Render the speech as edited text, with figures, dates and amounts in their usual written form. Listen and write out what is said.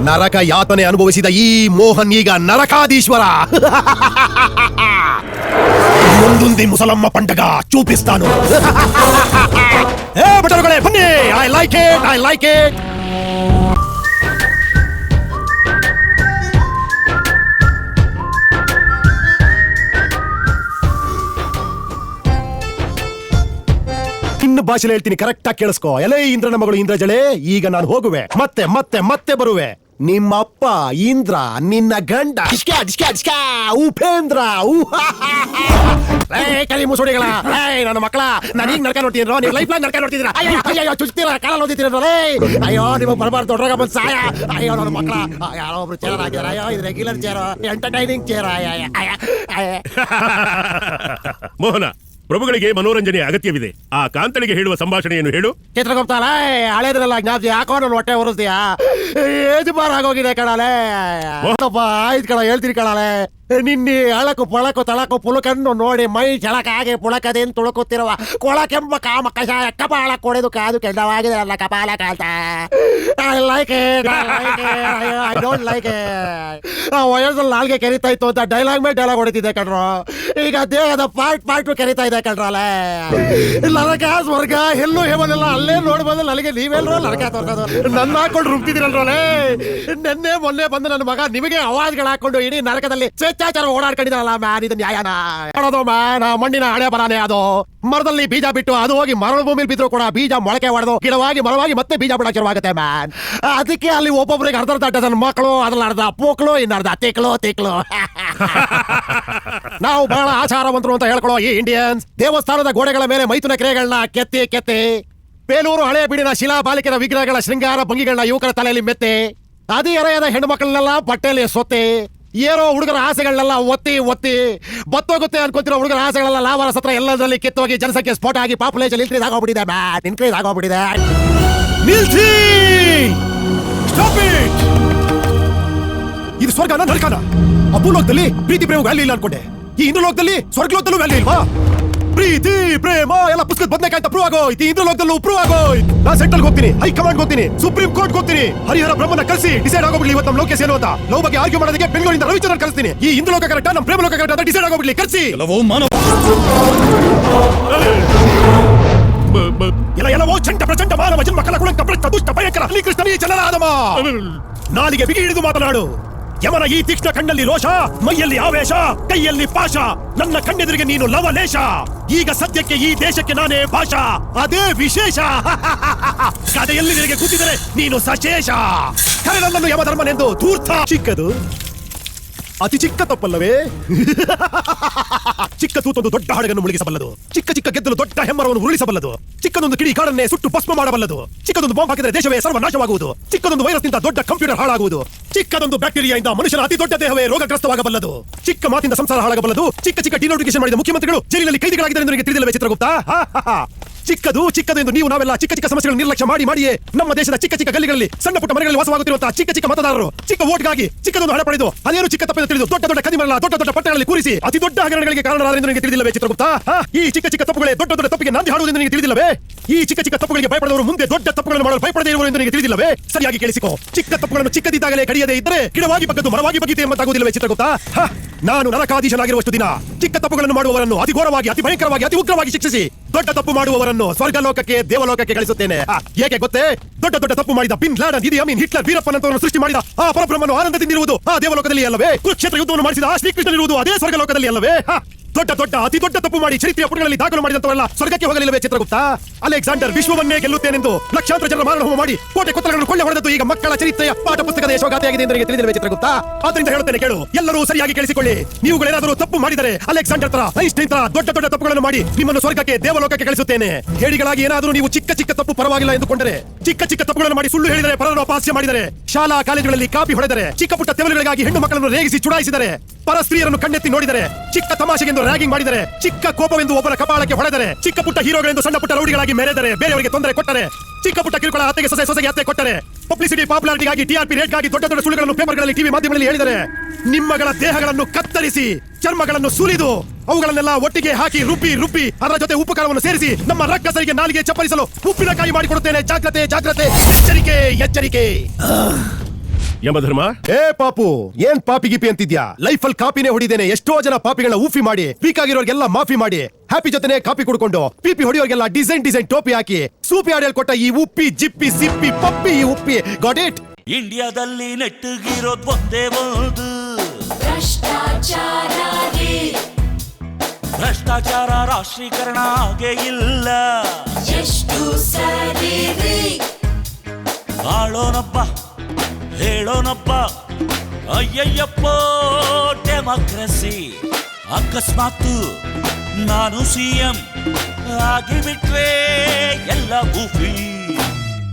ನರಕ ಯಾತನೆ ಅನುಭವಿಸಿದ ಈ ಮೋಹನ್ ಈಗ ನರಕಾಧೀಶ್ವರ. ಮುಂದುಂದಿ ಮುಸಲಮ್ಮ ಪಂಡಗ ಚೂಪಿಸ್ತಾನು. ಬಟರುಗಳೇ ಬನ್ನಿ, I like it, I like it. ಇನ್ನು ಭಾಷೆಲಿ ಹೇಳ್ತೀನಿ, ಕರೆಕ್ಟ್ ಆಗಿ ಕೇಳಿಸ್ಕೋ. ಎಲೆ ಇಂದ್ರನ ಮಗಳು ಇಂದ್ರಜಳೆ, ಈಗ ನಾನು ಹೋಗುವೆ, ಮತ್ತೆ ಮತ್ತೆ ಮತ್ತೆ ಬರುವೆ. ನಿಮ್ಮಪ್ಪ ಇಂದ್ರ, ನಿನ್ನ ಗಂಡ ಉಪೇಂದ್ರ. ಕಲಿ ಮುಸುಡಿಗಳ ನನ್ನ ಮಕ್ಕಳ, ನಾನು ಈಗ ನಡ್ಕ ನೋಡ್ತೀರ, ನೀವು ಲೈಫ್ ಲೈನ್ ನಡ್ಕ ನೋಡ್ತಿದ್ದೀರಾ? ಅಯ್ಯೋ ಚುಚ್ತೀರ, ಕಾಲ ಓದಿದ್ದೀರೇ. ಅಯ್ಯೋ ನಿಮಗೆ ಬರಬಾರ್ದು, ದೊಡ್ಡರಾಗ ಬಂದು ಸಾಯ. ಅಯ್ಯೋ ನನ್ನ ಮಕ್ಕಳ, ಯಾರೋ ಒಬ್ರು ಚೇರ್ ಹಾಕಿದಾರ. ಅಯ್ಯೋ ಇದು ರೆಗ್ಯುಲರ್ ಚೇರ್, ಎಂಟರ್ಟೈನಿಂಗ್ ಚೇರ್. ಮೋಹನ, ಪ್ರಭುಗಳಿಗೆ ಮನೋರಂಜನೆ ಅಗತ್ಯವಿದೆ. ಆ ಕಾಂತಳಿಗೆ ಹೇಳುವ ಸಂಭಾಷಣೆಯನ್ನು ಹೇಳು. ಚಿತ್ರಗುಪ್ತಾಲ ಹಳೇದ್ರಲ್ಲ ಜ್ಞಾಪಿ ಯಾಕೋ ನನ್ನ ಹೊಟ್ಟೆ ಹೊರಸ್ತೀಯಾ? ಏಜ್ ಬಾರ್ ಆಗೋಗಿದೆ ಕಣಾಲೆ. ಆಯ್ತು ಕಣ, ಹೇಳ್ತೀನಿ ಕಣಾಲೆ. ನಿನ್ನೆ ಅಳಕು ಪಳಕು ತಳಕು ಪುಲಕನ್ನು ನೋಡಿ ಮೈ ಝಳಕಾಗೆ ಪುಳಕದೇನು ತುಳುಕುತ್ತಿರುವ ಕೊಳಕೆಂಬ ಕಾಮ ಕಷಾಯ ಕಪಾಳ ಕೊಡೆದು ಕಾದು ಕೆಂಡವಾಗಿದೆ ನನ್ನ ಕಪಾಲ ಕಾಲ್ತ. I like it, I like it, I don't like it. ವಯಸ್ಸಲ್ಲಿ ನಾಲ್ಗೆ ಕೆರಿತಾ ಇತ್ತು ಅಂತ ಡೈಲಾಗ್ ಮೇಲೆ ಡೈಲಾಗ್ ಹೊಡಿತಿದ್ದೆ ಕಣ್ರು. ಈಗ ದೇಹದ ಪಾರ್ಟ್ ಕೆರಿತಾ ಇದೆ ಕಣ್ರಲ್ಲೇ. ನರಕ ಸ್ವರ್ಗ ಎಲ್ಲೂ ಹೇಮನೆಲ್ಲ ಅಲ್ಲೇ ನೋಡಿ ಬಂದು ನನಗೆ ನೀವೆಲ್ಲರೂ ನರಕ ತೋರ್ಸೋದು. ನನ್ನ ಹಾಕೊಂಡು ರುಬ್ತಿದ್ದೀರಲ್ರೇ. ನೆನ್ನೆ ಮೊನ್ನೆ ಬಂದು ನನ್ನ ಮಗ ನಿಮಗೆ ಅವಾಜ್ಗಳು ಹಾಕೊಂಡು ಇಡೀ ನರಕದಲ್ಲಿ ಸ್ವೇಚ್ಛಾಚಾರ ಓಡಾಡ್ಕೊಂಡಿದ್ದಾರಲ್ಲ ಮ್ಯಾನ್, ಇದು ನ್ಯಾಯನ? ಮಾಡೋದು ಮ್ಯಾನ್, ಮಣ್ಣಿನ ಹಣೆ ಬರಾನೆ ಅದು. ಮರದಲ್ಲಿ ಬೀಜ ಬಿಟ್ಟು ಅದು ಹೋಗಿ ಮರಳ ಭೂಮಿಲಿ ಬಿದ್ರು ಕೂಡ ಬೀಜ ಮೊಳಕೆ ಹೊಡೆದು ಗಿಡವಾಗಿ ಮರವಾಗಿ ಮತ್ತೆ ಬೀಜ ಬಿಡಕ್ಕೆ ಶುರುವಾಗುತ್ತೆ ಮ್ಯಾನ್. ಅದಕ್ಕೆ ಅಲ್ಲಿ ಒಬ್ಬೊಬ್ಬರಿಗೆ ಅರ್ಧ ಡಜನ್ ಮಕ್ಕಳು, ಅದ್ರಲ್ಲಿ ಅರ್ಧ ಪೋಕ್ಳು, ಇನ್ನರ್ಧ ತಿಕ್ಲು. ನಾವು ಬಹಳ ಆಚಾರವಂತರು ಅಂತ ಹೇಳ್ಕೊಳ್ಳೋ ಈ ಇಂಡಿಯನ್ಸ್ ದೇವಸ್ಥಾನದ ಗೋಡೆಗಳ ಮೇಲೆ ಮೈಥುನ ಕ್ರಿಯೆಗಳನ್ನ ಕೆತ್ತಿ ಬೇಲೂರು ಹಳೆ ಬಿಡಿನ ಶಿಲಾ ಬಾಲಿಕೆಯ ವಿಗ್ರಹಗಳ ಶೃಂಗಾರ ಭಂಗಿಗಳನ್ನ ಯುವಕರ ತಲೆಯಲ್ಲಿ ಮೆತ್ತೆ, ಅದೇ ಎರೆಯದ ಹೆಣ್ಣು ಮಕ್ಕಳನ್ನೆಲ್ಲ ಬಟ್ಟೆಯಲ್ಲಿ ಸೊತ್ತೆ, ಏರೋ ಹುಡುಗರ ಆಸೆಗಳನ್ನೆಲ್ಲ ಒತ್ತಿ ಬತ್ತೋಗುತ್ತೆ ಅನ್ಕೋತಿರೋ ಹುಡುಗರ ಆಸೆಗಳೆಲ್ಲ ಲಾಭರ ಸತ್ರ ಎಲ್ಲದರಲ್ಲಿ ಕಿತ್ತೋಗಿ ಜನಸಂಖ್ಯೆ ಸ್ಫೋಟ ಆಗಿ ಪಾಪ್ಯುಲೇಷನ್ ಇನ್ಕ್ರೀಸ್ ಆಗೋಗ್ಬಿಟ್ಟಿದೆ ಮ್ಯಾನ್, ಇನ್ಕ್ರೀಸ್ ಆಗೋಗ್ಬಿಟ್ಟಿದೆ. ನಿಲ್ಸಿ! Stop it! ಇದು ಸ್ವರ್ಗನ ನರಕನ? ಅಪೂರ್ವದಲ್ಲಿ ಪ್ರೀತಿ ಪ್ರೇಮ ವ್ಯಾಲ್ಯೂ ಇಲ್ಲ ಅನ್ಕೊಂಡೆ, ಈ ಇಂದ್ರಲೋಕದಲ್ಲಿ ಸ್ವರ್ಗಲೋಕದಲ್ಲೂ ವ್ಯಾಲ್ಯೂ ಇಲ್ವಾ? ಪ್ರೀತಿ ಪ್ರೇಮ ಎಲ್ಲ ಪುಸ್ತಕದ ಬದನೆಕಾಯ್ತ ಪ್ರೂವ್ ಆಗೋಯ್ತು, ಇಂದ್ರಲೋಕದಲ್ಲೂ ಪ್ರೂವ್ ಆಗೋಯ್ತು. ನಾನು ಸೆಂಟ್ರಲ್ ಹೋಗ್ತೀನಿ, ಹೈಕಮಾಂಡ್ ಹೋಗ್ತೀನಿ, ಸುಪ್ರೀಂ ಕೋರ್ಟ್ ಹೋಗ್ತೀನಿ, ಹರಿಹರ ಬ್ರಹ್ಮನ ಕಳಿಸಿ ಡಿಸೈಡ್ ಆಗೋಗ್ಲಿ ಇವತ್ತು ನಮ್ಮ ಲೋಕೇಶ್ ಏನು ಅಂತ. ಲವ್ ಬಗ್ಗೆ ಆರ್ಗ್ಯೂ ಮಾಡೋದಕ್ಕೆ ಬೆಂಗಳೂರಿಂದ ರವಿಚಂದ್ರನ್ ಕಳಿಸ್ತೀನಿ. ಈ ಇಂದ್ರಲೋಕ ಕರೆಕ್ಟ್ ನಮ್ಮ ಪ್ರೇಮ ಲೋಕ ಕರೆಕ್ಟ್ ಅಂತ ಡಿಸೈಡ್ ಆಗೋಗ್ಲಿ, ಕಳಿಸಿ. ಎಲ್ಲವೋ ಚಂಡ ಪ್ರಚಂಡ ಮಾನವ ಜನ್ಮ ಕಲ ಕುಳಂಕ ಪ್ರಶ್ನ ದುಷ್ಟ ಭಯಂಕರ ಶ್ರೀಕೃಷ್ಣನೇ ಚಲನಾದಮ. ನಾಲಿಗೆ ಬಿಗಿ ಹಿಡಿದು ಮಾತನಾಡು. ಯಮನ ಈ ತೀಕ್ಷ್ಣ ಕಣ್ಣಲ್ಲಿ ರೋಷ, ಮೈಯಲ್ಲಿ ಆವೇಶ, ಕೈಯಲ್ಲಿ ಪಾಶ, ನನ್ನ ಕಣ್ಣೆದುರಿಗೆ ನೀನು ಲವಲೇಶ. ಈಗ ಸದ್ಯಕ್ಕೆ ಈ ದೇಶಕ್ಕೆ ನಾನೇ ಭಾಷಾ, ಅದೇ ವಿಶೇಷ. ಕಡೆಯಲ್ಲಿ ನಿನಗೆ ಕೂತಿದರೆ ನೀನು ಸಶೇಷ. ಕರೆ ನನ್ನನ್ನು ಯಮಧರ್ಮನೆಂದು ಧೂರ್ತ. ಚಿಕ್ಕದು ಅತಿ ಚಿಕ್ಕ ತಪ್ಪಲ್ಲವೇ? ಚಿಕ್ಕ ತೂತೊಂದು ದೊಡ್ಡ ಹಡಗನ್ನು ಮುಳುಗಿಸಬಲ್ಲದು, ಚಿಕ್ಕ ಚಿಕ್ಕ ಗೆದ್ದಲು ದೊಡ್ಡ ಹೆಮ್ಮರವನ್ನು ಉರುಳಿಸಬಲ್ಲದು, ಚಿಕ್ಕದೊಂದು ಕಿಡಿ ಕಾಡನ್ನೇ ಸುಟ್ಟು ಭಸ್ಮ ಮಾಡಬಲ್ಲದು, ಚಿಕ್ಕದೊಂದು ಬಾಂಬ್ ಹಾಕಿದರೆ ದೇಶವೇ ಸರ್ವನಾಶವಾಗುವುದು, ಚಿಕ್ಕದೊಂದು ವೈರಸ್ನಿಂದ ದೊಡ್ಡ ಕಂಪ್ಯೂಟರ್ ಹಾಳಾಗುವುದು, ಚಿಕ್ಕದೊಂದು ಬ್ಯಾಕ್ಟೀರಿಯಾದಿಂದ ಮನುಷ್ಯನ ಅತಿ ದೊಡ್ಡ ದೇಹವೇ ರೋಗಗ್ರಸ್ತವಾಗಬಲ್ಲದು, ಚಿಕ್ಕ ಮಾತಿಂದ ಸಂಸಾರ ಹಾಳಾಗಬಲ್ಲದು, ಚಿಕ್ಕ ಚಿಕ್ಕ ಡಿನೋಟಿಫಿಕೇಶನ್ ಮಾಡಿದ ಮುಖ್ಯಮಂತ್ರಿಗಳು ಜೈಲಿನಲ್ಲಿ ಕೈದಿಗಳಾಗಿದ್ದಾರೆ ಎಂದು ನಿಮಗೆ ತಿಳಿದಿಲ್ಲವೇ ಚಿತ್ರಗುಪ್ತ? ಚಿಕ್ಕದು ಎಂದು ನೀವು ನಾವೆಲ್ಲ ಚಿಕ್ಕ ಚಿಕ್ಕ ಸಮಸ್ಯೆಗಳನ್ನು ನಿರ್ಲಕ್ಷ್ಯ ಮಾಡಿಯೇ ನಮ್ಮ ದೇಶದ ಚಿಕ್ಕ ಚಿಕ್ಕ ಗಲ್ಲಿಗಳಲ್ಲಿ ಸಣ್ಣ ಪುಟ್ಟ ಮನೆಗಳಲ್ಲಿ ವಾಸವಾಗುತ್ತಿರುವಂತಹ ಚಿಕ್ಕ ಚಿಕ್ಕ ಮತದಾರರು ಚಿಕ್ಕ ವೋಟ್ಗಾಗಿ ಚಿಕ್ಕದೊಂದು ಹಣ ಪಡೆದು ಅದೇನು ಚಿಕ್ಕ ತಪ್ಪೆಂದು ತಿಳಿದು ದೊಡ್ಡ ದೊಡ್ಡ ಕದಿಮರಲ್ಲ ದೊಡ್ಡ ದೊಡ್ಡ ಪಟ್ಟಣಗಳಲ್ಲಿ ಕೂರಿಸಿ ಅತಿ ದೊಡ್ಡ ಹಗರಣಗಳಿಗೆ ಕಾರಣರಾದರೆಂದು ನಿಮಗೆ ತಿಳಿದಿಲ್ಲವೇ ಚಿತ್ರಗುಪ್ತ? ಈ ಚಿಕ್ಕ ಚಿಕ್ಕ ತಪ್ಪುಗಳೇ ದೊಡ್ಡ ದೊಡ್ಡ ತಪ್ಪಿಗೆ ನಾಂದಿ ಹಾಡುವುದೆಂದು ನಿಮಗೆ ತಿಳಿದಿಲ್ಲವೇ? ಈ ಚಿಕ್ಕ ಚಿಕ್ಕ ತಪ್ಪುಗಳಿಗೆ ಭಯಪಡದವರು ಮುಂದೆ ದೊಡ್ಡ ತಪ್ಪುಗಳನ್ನು ಮಾಡಲು ಭಯಪಡದೇ ಇರುವರು ಎಂದು ನಿಮಗೆ ತಿಳಿದಿಲ್ಲವೇ? ಸರಿಯಾಗಿ ಕೇಳಿಸಿಕೋ, ಚಿಕ್ಕ ತಪ್ಪುಗಳನ್ನು ಚಿಕ್ಕದಿದ್ದಾಗಲೇ ಕಡಿಯದೇ ಇದ್ದರೆ ಗಿಡವಾಗಿ ಬಗ್ಗದು ಮರವಾಗಿ ಬಗ್ಗಿತೆ ಎಂಬಂತಾಗುವುದಿಲ್ಲವೇ ಚಿತ್ರಗುಪ್ತ? ನಾನು ನರಕಾಧೀಶನಾಗಿರುವಷ್ಟು ದಿನ ಚಿಕ್ಕ ತಪ್ಪುಗಳನ್ನು ಮಾಡುವವರನ್ನು ಅತಿ ಘೋರವಾಗಿ ಅತಿ ಭಯಂಕರವಾಗಿ ಅತಿ ಉಗ್ರವಾಗಿ ಶಿಕ್ಷಿಸಿ ದೊಡ್ಡ ತಪ್ಪು ಮಾಡುವವರನ್ನು ಸ್ವರ್ಗಲೋಕಕ್ಕೆ ದೇವಲೋಕಕ್ಕೆ ಕಳಿಸುತ್ತೇನೆ. ಏಕೆ ಗೊತ್ತೇ? ದೊಡ್ಡ ದೊಡ್ಡ ತಪ್ಪು ಮಾಡಿದ ಬಿನ್ ಲಾಡನ್, ಇದಿ ಅಮೀನ್, ಹಿಟ್ಲರ್, ವೀರಪ್ಪನಂತವರನ್ನು ಸೃಷ್ಟಿ ಮಾಡಿದ ಆ ಪರಬ್ರಹ್ಮನು ಆನಂದದಿಂದಿರುವುದು ಆ ದೇವಲೋಕದಲ್ಲಿ ಅಲ್ಲವೇ? ಕುರುಕ್ಷೇತ್ರ ಯುದ್ಧವನ್ನು ಮಾಡಿಸಿದ ಆ ಶ್ರೀಕೃಷ್ಣನಿರುವುದು ಅದೇ ಸ್ವರ್ಗಲೋಕದಲ್ಲಿ ಅಲ್ಲವೇ? ದೊಡ್ಡ ದೊಡ್ಡ ಅತಿ ದೊಡ್ಡ ತಪ್ಪು ಮಾಡಿ ಚರಿತ್ರೆಯ ಪುಟಗಳಲ್ಲಿ ದಾಖಲು ಮಾಡಿದಂತವರೆಲ್ಲ ಸ್ವರ್ಗಕ್ಕೆ ಹೋಗಲಿಲ್ಲವೇ ಚಿತ್ರಗುಪ್ತ? ಅಲೆಕ್ಸಾಂಡರ್ ವಿಶ್ವವನ್ನೇ ಗೆಲ್ಲುತ್ತೇನೆಂದು ಲಕ್ಷಾಂತರ ಜನರ ಮಾರಣಹೋಮ ಮಾಡಿ ಕೋಟೆ ಕೊತ್ತಲಗಳನ್ನು ಕೊಳ್ಳೆ ಹೊಡೆದದ್ದು ಈಗ ಮಕ್ಕಳ ಚರಿತ್ರೆಯ ಪಾಠ ಪುಸ್ತಕದ ಯಶೋಗಾಥೆಯಾಗಿದೆ ಎಂದು ತಿಳಿದಿಲ್ಲವೇ ಚಿತ್ರಗುಪ್ತ? ಆದ್ದರಿಂದ ಹೇಳುತ್ತೇನೆ ಕೇಳು, ಎಲ್ಲರೂ ಸರಿಯಾಗಿ ಕೇಳಿಸಿಕೊಳ್ಳಿ. ನೀವುಗಳೇನಾದರೂ ತಪ್ಪು ಮಾಡಿದರೆ ಅಲೆಕ್ಸಾಂಡರ್ ತರ, ಐನ್ಸ್ಟೈನ್ ತರ ದೊಡ್ಡ ದೊಡ್ಡ ತಪ್ಪುಗಳನ್ನು ಮಾಡಿ ನಿಮ್ಮನ್ನು ಸ್ವರ್ಗಕ್ಕೆ ದೇವಲೋಕಕ್ಕೆ ಕಳಿಸುತ್ತೇನೆ. ಹೇಳಿಗಳಾಗಿ ಏನಾದರೂ ನೀವು ಚಿಕ್ಕ ಚಿಕ್ಕ ತಪ್ಪು ಪರವಾಗಿಲ್ಲ ಎಂದುಕೊಂಡರೆ, ಚಿಕ್ಕ ಚಿಕ್ಕ ತಪ್ಪುಗಳನ್ನು ಮಾಡಿ ಸುಳ್ಳು ಹೇಳಿದರೆ, ಪರರನ್ನು ಅಪಹಾಸ್ಯ ಮಾಡಿದರೆ, ಶಾಲಾ ಕಾಲೇಜುಗಳಲ್ಲಿ ಕಾಪಿ ಹೊಡೆದರೆ, ಚಿಕ್ಕ ಪುಟ್ಟ ತೆವಲುಗಳಿಗಾಗಿ ಹೆಣ್ಣು ಮಕ್ಕಳನ್ನು ರೇಗಿಸಿ ಚುಡಾಯಿಸಿದರೆ, ಪರ ಸ್ತ್ರೀಯರನ್ನು ಕಣ್ಣೆತ್ತಿ ನೋಡಿದರೆ, ಚಿಕ್ಕ ತಮಾಷೆಗೆಂದು ರ್ಯಾಗಿಂಗ್ ಮಾಡಿದರೆ, ಚಿಕ್ಕ ಕೋಪವೆಂದು ಒಬ್ಬರ ಕಪಾಳಕ್ಕೆ ಹೊಡೆದರೆ, ಚಿಕ್ಕ ಪುಟ್ಟ ಹೀರೋಗಳೆಂದು ಸಣ್ಣ ಪುಟ್ಟ ರೌಡಿಗಳಾಗಿ ಮೆರೆದರೆ, ಬೇರೆಯವರಿಗೆ ತೊಂದರೆ ಕೊಟ್ಟರೆ, ಚಿಕ್ಕ ಪುಟ್ಟ ಕಿರುಕುಳ ಅತ್ತೆಗೆ ಸೊಸೆಗೆ ಅತ್ತೆ ಕೊಟ್ಟರೆ, ಪಬ್ಲಿಸಿಟಿ ಪಾಪ್ಯುಲಾರಿಟಿಗಾಗಿ ಟಿಆರ್ಪಿ ರೇಟ್ಗಾಗಿ ದೊಡ್ಡ ದೊಡ್ಡ ಸುಳ್ಳುಗಳನ್ನು ಪೇಪರ್ಗಳಲ್ಲಿ ಟಿವಿ ಮಾಧ್ಯಮಗಳಲ್ಲಿ ಹೇಳಿದರೆ, ನಿಮ್ಮಗಳ ದೇಹಗಳನ್ನು ಕತ್ತರಿಸಿ ಚರ್ಮಗಳನ್ನು ಸುಲಿದು ಅವುಗಳನ್ನೆಲ್ಲ ಒಟ್ಟಿಗೆ ಹಾಕಿ ರುಬ್ಬಿ ಅದರ ಜೊತೆ ಉಪ್ಪು ಖಾರವನ್ನು ಸೇರಿಸಿ ನಮ್ಮ ರಕ್ಕಸರಿಗೆ ನಾಲಿಗೆ ಚಪ್ಪರಿಸಲು ಉಪ್ಪಿನಕಾಯಿ ಮಾಡಿಕೊಡುತ್ತೇನೆ. ಜಾಗ್ರತೆ ಜಾಗ್ರತೆ, ಎಚ್ಚರಿಕೆ ಎಚ್ಚರಿಕೆ. ಯಮಧರ್ಮ, ಏ ಪಾಪು, ಏನ್ ಪಾಪಿ ಗಿಪಿ ಅಂತಿದ್ಯಾ? ಲೈಫ್ ಅಲ್ಲಿ ಕಾಪಿನೇ ಹೊಡಿದೇನೆ ಎಷ್ಟೋ ಜನ ಪಾಪಿಗಳನ್ನ ಊಫಿ ಮಾಡಿ, ಬೇಕಾಗಿರೋರ್ಗೆಲ್ಲ ಮಾಫಿ ಮಾಡಿ, ಹ್ಯಾಪಿ ಜೊತೆನೆ ಕಾಪಿ ಕುಡ್ಕೊಂಡು ಪಿಪಿ ಹೊಡಿಯೋರ್ಗೆಲ್ಲ ಡಿಸೈನ್ ಟೋಪಿ ಹಾಕಿ ಸೂಪಿ ಆಡಿಯಲ್ ಕೊಟ್ಟ ಈ ಉಪ್ಪಿ ಜಿಪ್ಪಿ ಸಿಪ್ಪಿ ಪಪ್ಪಿ ಈ ಉಪ್ಪಿ ಗಾಟ್ ಇಟ್. ಇಂಡಿಯಾದಲ್ಲಿ ನೆಟ್ಟಗಿರೋದ್ ಒಂದೇ ಒಂದು ಭ್ರಷ್ಟಾಚಾರ, ರಾಷ್ಟ್ರೀಕರಣ ಹಾಗೆ ಇಲ್ಲ. ಎಷ್ಟು ಸರಿ ಆಳೋನಪ್ಪ ಹೇಳೋನಪ್ಪ, ಅಯ್ಯಯ್ಯಪ್ಪ ಡೆಮಾಕ್ರಸಿ. ಅಕಸ್ಮಾತ್ ನಾನು ಸಿಎಂ ಆಗಿಬಿಟ್ರೆ ಎಲ್ಲ ಊಫಿ.